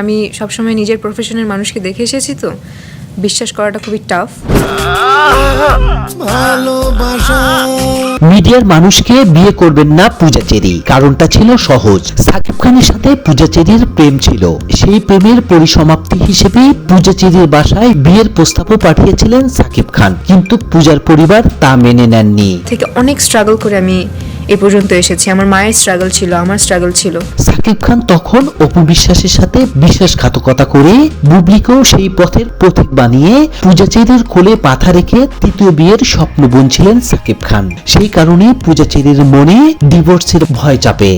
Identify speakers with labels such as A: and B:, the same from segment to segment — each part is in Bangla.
A: আমি সবসময় নিজের প্রফেশনের মানুষকে দেখে এসেছি, তো বিশ্বাস করাটা খুবই টাফ।
B: মিডিয়ার মানুষকে বিয়ে করবেন না পূজা চেরি, কারণটা ছিল সহজ। সাকিব খানের সাথে পূজা চেরির প্রেম ছিল, সেই প্রেমের পরিসমাপ্তি হিসেবে পূজা চেরির বাসায় বিয়ের প্রস্তাবও পাঠিয়েছিলেন সাকিব খান, কিন্তু পূজার পরিবার তা মেনে নেননি।
A: থেকে অনেক স্ট্রাগল করে আমি এ পর্যন্ত এসেছি। আমার মায়ের স্ট্রাগল ছিল, আমার স্ট্রাগল ছিল।
B: সাকিব খান তখন অপু বিশ্বাসের সাথে বিশ্বাসঘাতকতা করে বুবলিকেও সেই পথের পথিক বানিয়ে পূজা চেরির কোলে মাথা রেখে তৃতীয় বিয়ের স্বপ্ন বুনছিলেন সাকিব খান। সেই কারণে পূজা চেরির মনে ডিভোর্সের ভয় চাপে।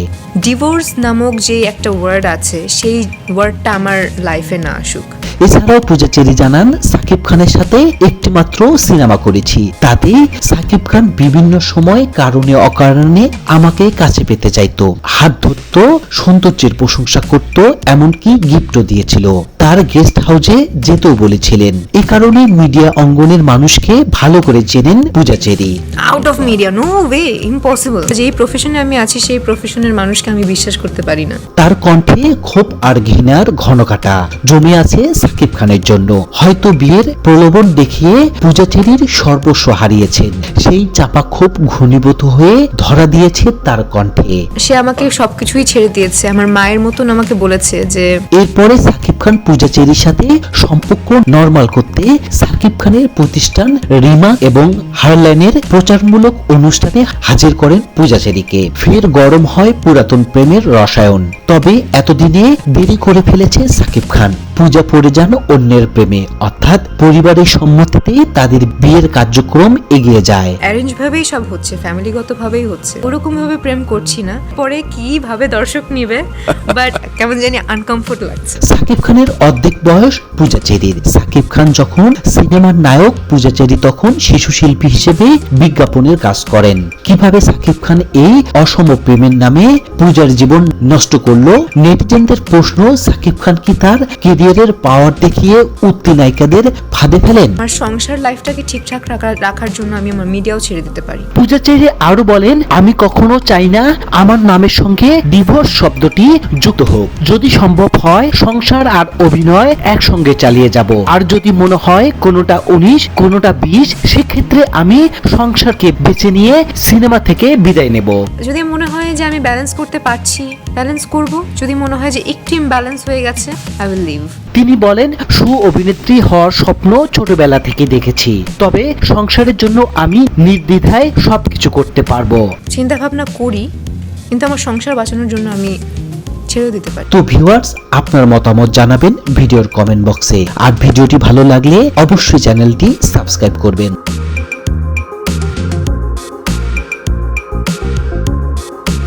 A: ডিভোর্স নামক যে একটা ওয়ার্ড আছে, সেই ওয়ার্ডটা আমার লাইফে না আসুক।
B: এছাড়াও পূজা চেরি জানান, সাকিব খানের সাথে একটি মাত্র সিনেমা করেছি, তাতে সাকিব খান বিভিন্ন সময় কারণে অকারণে আমাকে কাছে পেতে চাইতো, হাত ধরতো, সৌন্দর্যের প্রশংসা করত, এমনকি গিফটও দিয়েছিল, তার গেস্ট হাউসে যেতেও বলেছিলেন। এ কারণে মিডিয়া অঙ্গনের মানুষকে ভালো করে চেনেন Puja Cherry.
A: Out of media, no way, impossible. যেই প্রফেশনে আমি আছি সেই প্রফেশনের মানুষকে আমি বিশ্বাস করতে পারি না।
B: তার কণ্ঠে ক্ষোভ আর ঘৃণার ঘনকাটা জমে আছে সাকিব খানের জন্য। হয়তো বিয়ের প্রলোভন দেখিয়ে পূজা চেরির সর্বস্ব হারিয়েছেন, সেই চাপা ক্ষোভ ঘনীভূত হয়ে ধরা দিয়েছে তার কণ্ঠে।
A: সে আমাকে সবকিছুই ছেড়ে দিয়েছে, আমার মায়ের মতন আমাকে বলেছে যে।
B: এরপরে সাকিব খান পূজা চেরির সাথে সম্পর্ক নরমাল করতে সাকিব খানের প্রতিষ্ঠান রিমা এবং হারলাইনের প্রচারমূলক অনুষ্ঠানে হাজির করেন পূজা চেরিকে। ফের গরম হয় পুরাতন প্রেমের রসায়ন। তবে এতদিনে দেরি করে ফেলেছে সাকিব খান। পূজা পড়ে যান অন্যের প্রেমে, অর্থাৎ পরিবারের সম্মতিতে তাদের বিয়ের কার্যক্রম এগিয়ে যায়।
A: অ্যারেঞ্জ ভাবেই সব হচ্ছে, ফ্যামিলিগত ভাবেই হচ্ছে, ওরকম ভাবে প্রেম করছি না। পরে কিভাবে দর্শক নিবে, বাট কেমন জানি আনকমফোর্ট লাগছে।
B: সাকিব খানের অর্ধেক বয়স পূজা চেরির। সাকিব খান যখন সিনেমার নায়ক, পূজা চেরি তখন শিশু শিল্পী হিসেবে বিজ্ঞাপনের কাজ করেন। কিভাবে সাকিব খান এই অসম প্রেমের নামে পূজার জীবন নষ্ট করলো? নেটিজেনদের প্রশ্ন, সাকিব খান কি তার ক্যারিয়ারের পাওয়ার দেখিয়ে উঠতি নায়িকাদের ফাঁদে ফেলেন?
A: আমার সংসার লাইফটাকে ঠিকঠাক রাখার জন্য আমি আমার মিডিয়াও ছেড়ে দিতে পারি।
B: পূজা চেরি আরো বলেন, আমি কখনো চাই না আমার নামের সঙ্গে ডিভোর্স শব্দটি যুক্ত হোক। যদি সম্ভব হয় সংসার আর অভিনয় একসঙ্গে চালিয়ে যাব, আর যদি মনে হয় কোনোটা 19 কোনোটা 20, সেক্ষেত্রে আমি সংসারকে বেছে নিয়ে সিনেমা থেকে বিদায় নেব।
A: যদি মনে হয় যে আমি ব্যালেন্স করতে পারছি, ব্যালেন্স করব। যদি মনে হয় যে একটু ইমব্যালেন্স হয়ে গেছে, আই উইল লিভ।
B: তিনি বলেন, অভিনেত্রী হওয়ার স্বপ্ন ছোটবেলা থেকে দেখেছি, তবে সংসারের জন্য আমি নির্দ্বিধায় সবকিছু করতে পারবো।
A: চিন্তা ভাবনা করি, কিন্তু আমার সংসার বাঁচানোর জন্য আমি ছেড়ে দিতে পারি।
B: তো ভিউয়ার্স, আপনার মতামত জানাবেন ভিডিওর কমেন্ট বক্সে। আর ভিডিওটি ভালো লাগলে অবশ্যই চ্যানেলটি সাবস্ক্রাইব করবেন।